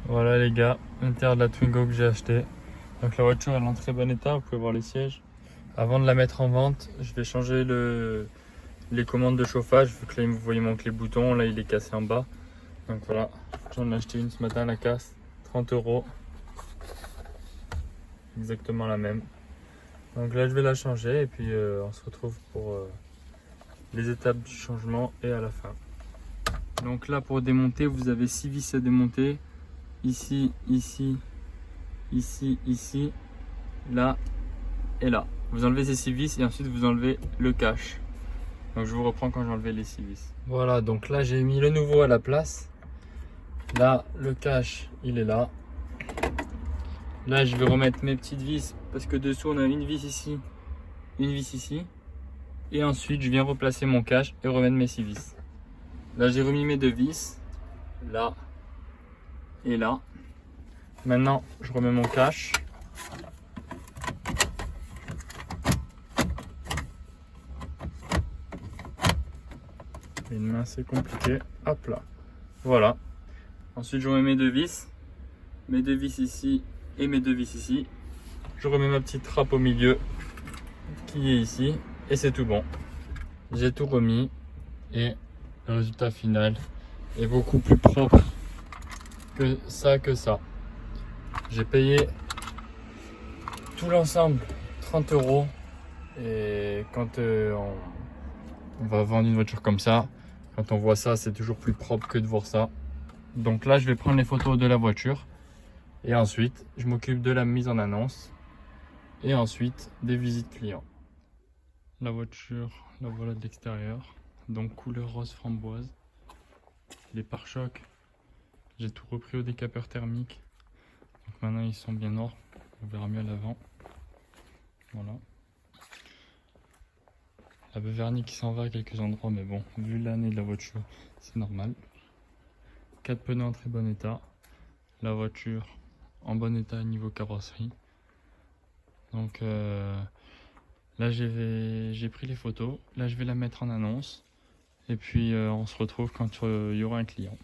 Voilà les gars, l'intérieur de la Twingo que j'ai acheté. Donc la voiture elle est en très bon état, vous pouvez voir les sièges. Avant de la mettre en vente, je vais changer les commandes de chauffage, vu que là vous voyez manque les boutons, là il est cassé en bas. Donc voilà, j'en ai acheté une ce matin à la casse, 30 €. Exactement la même. Donc là je vais la changer et puis on se retrouve pour les étapes du changement et à la fin. Donc là pour démonter, vous avez 6 vis à démonter. Ici, ici, ici, ici, là et là. Vous enlevez ces 6 vis et ensuite vous enlevez le cache. Donc je vous reprends quand j'ai enlevé les 6 vis. Voilà, donc là j'ai mis le nouveau à la place. Là, le cache, il est là. Là, je vais remettre mes petites vis parce que dessous on a une vis ici, une vis ici. Et ensuite, je viens replacer mon cache et remettre mes 6 vis. Là, j'ai remis mes 2 vis, là et là. Maintenant, je remets mon cache. Une main, c'est compliqué. Hop là. Voilà. Ensuite, je remets mes 2 vis. Mes 2 vis ici et mes 2 vis ici. Je remets ma petite trappe au milieu qui est ici. Et c'est tout bon. J'ai tout remis. Et le résultat final est beaucoup plus propre que ça. J'ai payé tout l'ensemble 30 €. Et quand on va vendre une voiture comme ça, quand on voit ça, c'est toujours plus propre que de voir ça. Donc là, je vais prendre les photos de la voiture. Et ensuite, je m'occupe de la mise en annonce. Et ensuite, des visites clients. La voiture, la voilà de l'extérieur. Donc couleur rose framboise. Les pare-chocs, j'ai tout repris au décapeur thermique. Donc maintenant, ils sont bien noirs. On verra mieux à l'avant. Voilà. La vernis qui s'en va à quelques endroits, mais bon, vu l'année de la voiture, c'est normal. 4 pneus en très bon état. La voiture en bon état niveau carrosserie. Donc là, j'ai pris les photos. Là, je vais la mettre en annonce. Et puis, on se retrouve quand il y aura un client.